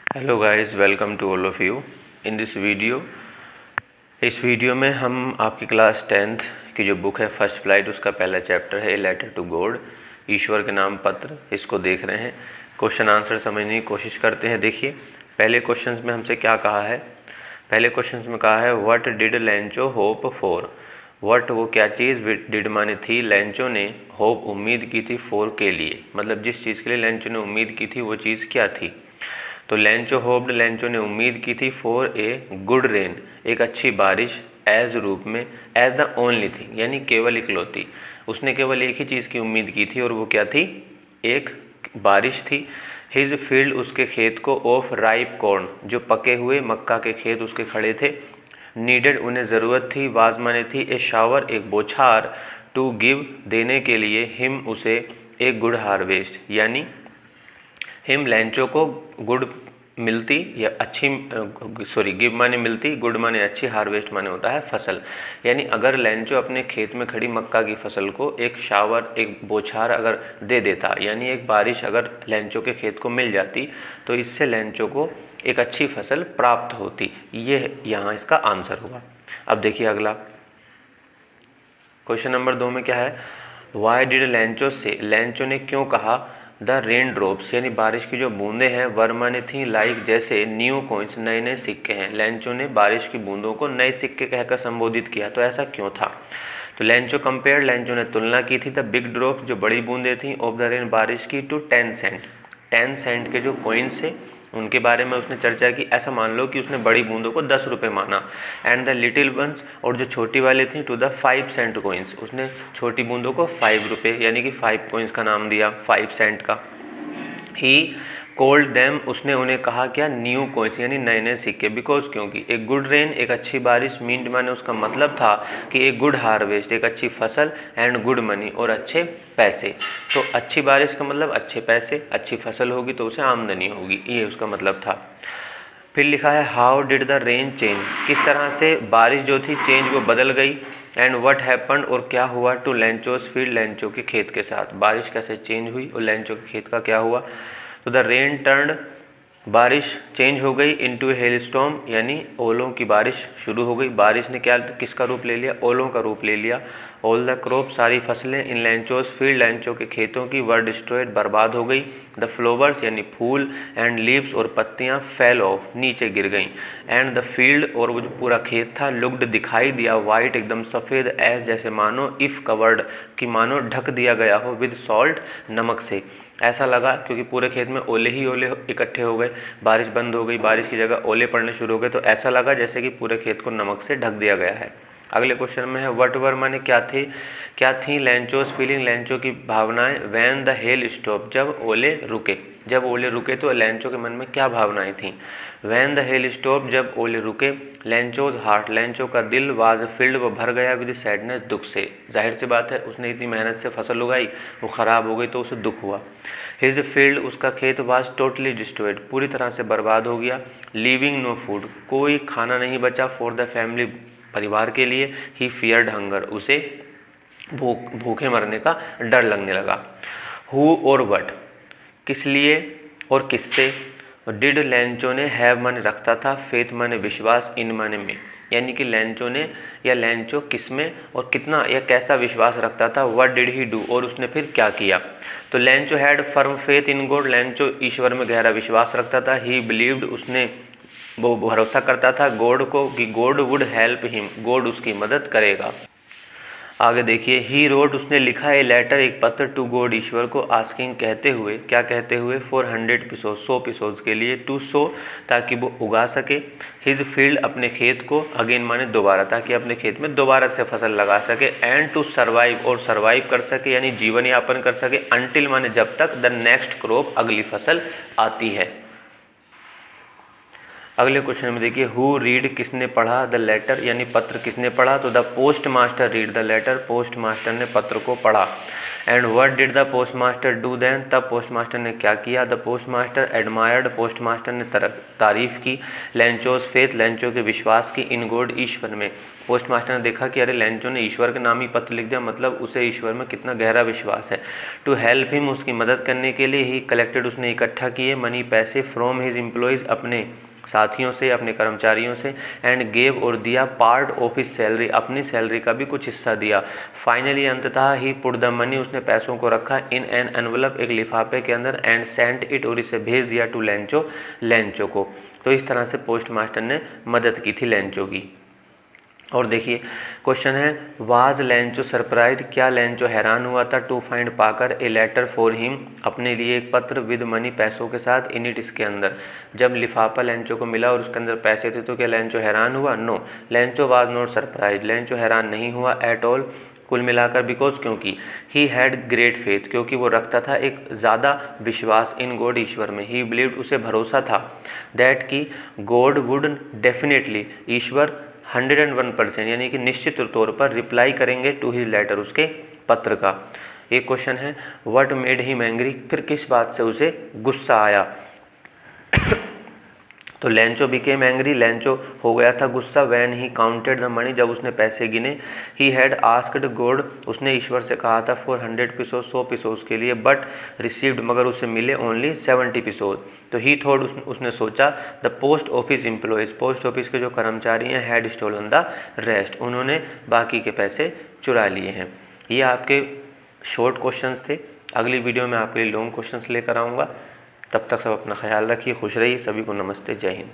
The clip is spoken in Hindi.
Hello guys, welcome to all of you in this video. इस वीडियो में हम आपकी क्लास 10th की जो बुक है फर्स्ट फ्लाइट, उसका पहला चैप्टर है ए लेटर टू गॉड, ईश्वर के नाम पत्र, इसको देख रहे हैं। क्वेश्चन आंसर समझने की कोशिश करते हैं। देखिए, पहले क्वेश्चन में हमसे क्या कहा है। पहले क्वेश्चन में कहा है what did लैंचो hope for. What वो क्या चीज़, डिड माने थी, लैंचो ने होप उम्मीद की थी, फॉर के लिए, मतलब जिस चीज़ के लिए लैंचो ने उम्मीद की थी वो चीज़ क्या थी। तो लैंचो होप्ड, लैंचो ने उम्मीद की थी, फॉर ए गुड रेन, एक अच्छी बारिश, एज रूप में, एज द ओनली थिंग यानी केवल इकलौती। उसने केवल एक ही चीज़ की उम्मीद की थी और वो क्या थी, एक बारिश थी। हिज फील्ड, उसके खेत को, ऑफ राइप कॉर्न, जो पके हुए मक्का के खेत उसके खड़े थे। नीडेड, उन्हें ज़रूरत थी, वाज माने थी, ए शावर, एक बौछार, टू गिव, देने के लिए, हिम, उसे, एक गुड हार्वेस्ट, यानी हिम लैंचो को गुड मिलती या अच्छी, गिव माने मिलती, गुड माने अच्छी, हार्वेस्ट माने होता है फसल। यानी अगर लैंचो अपने खेत में खड़ी मक्का की फसल को एक शावर, एक बौछार अगर दे देता, यानी एक बारिश अगर लैंचो के खेत को मिल जाती, तो इससे लैंचो को एक अच्छी फसल प्राप्त होती। ये यहाँ इसका आंसर हुआ। अब देखिए अगला क्वेश्चन नंबर 2 में क्या है, वाई डिड लैंचो से, लैंचो ने क्यों कहा, द रेन ड्रॉप्स यानी बारिश की जो बूंदें हैं, वर्माने थी, लाइक जैसे, न्यू कॉइन्स नए नए सिक्के हैं। लैंचो ने बारिश की बूंदों को नए सिक्के कहकर संबोधित किया, तो ऐसा क्यों था। तो लैंचो कंपेयर, लैंचो ने तुलना की थी, द बिग ड्रॉप जो बड़ी बूंदें थी, ऑफ द रेन बारिश की, टू 10 सेंट, 10 सेंट के जो कॉइन्स थे उनके बारे में उसने चर्चा की। ऐसा मान लो कि उसने बड़ी बूंदों को 10 रुपये माना। एंड द लिटिल वंस, और जो छोटी वाले थी, टू द 5 सेंट कॉइन्स, उसने छोटी बूंदों को 5 रुपये यानी कि 5 कॉइन्स का नाम दिया, 5 सेंट का। ही कोल्ड देम, उसने उन्हें कहा क्या, न्यू कॉइन्स यानी नए नए सिक्के, बिकॉज क्योंकि एक गुड रेन, एक अच्छी बारिश, मीन्ड माने उसका मतलब था कि एक गुड हार्वेस्ट, एक अच्छी फसल, एंड गुड मनी और अच्छे पैसे। तो अच्छी बारिश का मतलब अच्छे पैसे, अच्छी फसल होगी तो उसे आमदनी होगी, ये उसका मतलब था। फिर लिखा है how did the rain change, किस तरह से बारिश जो थी चेंज, वो बदल गई। एंड व्हाट हैपन्ड, और क्या हुआ, टू लैंचोस फील्ड, लैंचो के खेत के साथ बारिश कैसे चेंज हुई और लैंचो के खेत का क्या हुआ। तो द रेन टर्न्ड, बारिश चेंज हो गई, इनटू हेल स्टॉर्म यानी ओलों की बारिश शुरू हो गई। बारिश ने क्या, किसका रूप ले लिया, ओलों का रूप ले लिया। ऑल द क्रॉप, सारी फसलें, इन लैंचोस फील्ड, लैंचो के खेतों की, वर डिस्ट्रॉयड, बर्बाद हो गई। द फ्लावर्स यानी फूल, एंड लीव्स और पत्तियां, फेल ऑफ, नीचे गिर गईं। एंड द फील्ड, और वो जो पूरा खेत था, लुक्ड, दिखाई दिया, वाइट, एकदम सफ़ेद, एज जैसे मानो, इफ़ कवर्ड, कि मानो ढक दिया गया हो, विद सॉल्ट, नमक से। ऐसा लगा क्योंकि पूरे खेत में ओले ही ओले इकट्ठे हो गए, बारिश बंद हो गई, बारिश की जगह ओले पड़ने शुरू हो गए, तो ऐसा लगा जैसे कि पूरे खेत को नमक से ढक दिया गया है। अगले क्वेश्चन में है वट वर माने क्या थे, क्या थी, लैंचोस फीलिंग, लैंचो की भावनाएं, वैन द हेल स्टॉप, जब ओले रुके। जब ओले रुके तो लैंचो के मन में क्या भावनाएं थीं। वैन द हेल स्टॉप, जब ओले रुके। लैंचोज हार्ट, लैंचो का दिल, वाज फील्ड, वो भर गया, विद सैडनेस, दुख से। जाहिर सी बात है, उसने इतनी मेहनत से फसल उगाई, वो ख़राब हो गई तो उसे दुख हुआ। हिज फील्ड, उसका खेत, वाज टोटली डिस्ट्रॉयड, पूरी तरह से बर्बाद हो गया। लीविंग नो फूड, कोई खाना नहीं बचा, फॉर द फैमिली, परिवार के लिए। ही फियर्ड हंगर, उसे भूखे मरने का डर लगने लगा। हु और वट, किस लिए और किससे। डिड, लैंचो ने, हैव माने रखता था, फेथ माने विश्वास, इन माने में, यानी कि लैंचो ने या लैंचो किस में और कितना या कैसा विश्वास रखता था। व्हाट डिड ही डू, और उसने फिर क्या किया। तो Lencho had firm faith in God, Lencho ईश्वर में गहरा विश्वास रखता था। ही बिलीव्ड, उसने वो भरोसा करता था गॉड को कि God would help him, God उसकी मदद करेगा। आगे देखिए, ही रोट, उसने लिखा है, लेटर, एक पत्र, टू गॉड, ईश्वर को, आस्किंग, कहते हुए, क्या कहते हुए, 400 पिसोज, 100 पिसोज के लिए, टू सो, ताकि वो उगा सके, हिज फील्ड, अपने खेत को, अगेन माने दोबारा, ताकि अपने खेत में दोबारा से फसल लगा सके, एंड टू सर्वाइव, और सर्वाइव कर सके यानी जीवन यापन कर सके, अनटिल माने जब तक, द नेक्स्ट क्रॉप, अगली फसल आती है। अगले क्वेश्चन में देखिए, हु रीड, किसने पढ़ा, द लेटर यानी पत्र किसने पढ़ा। तो the post master read the letter, post master ने पत्र को पढ़ा। And what did the post master do then, तब पोस्ट मास्टर ने क्या किया। The post master admired, post master ने तारीफ की। लेंचोज फेथ, लेंचो के विश्वास की। इन गॉड, ईश्वर में। पोस्ट मास्टर ने देखा कि अरे लेंचो ने ईश्वर के नाम ही पत्र लिख दिया, मतलब उसे ईश्वर में कितना गहरा विश्वास है। टू हेल्प हिम, उसकी मदद करने के लिए ही कलेक्टेड, उसने इकट्ठा किए मनी, पैसे। फ्रॉम हिज एम्प्लॉयज़, अपने साथियों से, अपने कर्मचारियों से। एंड गेव, और दिया। पार्ट ऑफ हिज सैलरी, अपनी सैलरी का भी कुछ हिस्सा दिया। फाइनली, अंततः ही पुट द मनी, उसने पैसों को रखा इन एन एनवलप, एक लिफाफे के अंदर। एंड सेंट इट, और इसे भेज दिया टू लेंचो, लेंचो को। तो इस तरह से पोस्ट मास्टर ने मदद की थी लेंचो की। और देखिए क्वेश्चन है, वाज लेंचो सरप्राइज, क्या लेंचो हैरान हुआ था। टू फाइंड, पाकर। ए लेटर फॉर हिम, अपने लिए एक पत्र। विद मनी, पैसों के साथ। इन इट, इसके अंदर। जब लिफाफा लेंचो को मिला और उसके अंदर पैसे थे तो क्या लेंचो हैरान हुआ। No, Lencho was not surprise, Lencho हैरान नहीं हुआ एट ऑल, कुल मिलाकर। बिकॉज, क्योंकि। ही हैड ग्रेट फेथ, क्योंकि वो रखता था एक ज़्यादा विश्वास। इन गॉड, ईश्वर में। ही बिलीव्ड, उसे भरोसा था। दैट की गॉड वुड डेफिनेटली, ईश्वर 101% यानी कि निश्चित तौर पर रिप्लाई करेंगे टू हिज लेटर, उसके पत्र का। एक क्वेश्चन है, व्हाट मेड हिम एंग्री, फिर किस बात से उसे गुस्सा आया। तो लेंचो बिकेम एंग्री, लेंचो हो गया था गुस्सा। When he counted the money, जब उसने पैसे गिने। ही हैड आस्क्ड गॉड, उसने ईश्वर से कहा था फॉर 100 पिसोस, 100 पिसोस के लिए। बट रिसीव्ड, मगर उसे मिले ओनली 70 पिसोस। तो ही थॉट, उसने सोचा। The post office employees, post office के जो कर्मचारी हैं, हैड स्टोलन द रेस्ट, उन्होंने बाकी के पैसे चुरा लिए हैं। ये आपके शॉर्ट क्वेश्चंस थे। अगली वीडियो में आपके लिए लॉन्ग क्वेश्चंस लेकर आऊँगा। तब तक सब अपना ख्याल रखिए, खुश रहिए। सभी को नमस्ते, जय हिंद।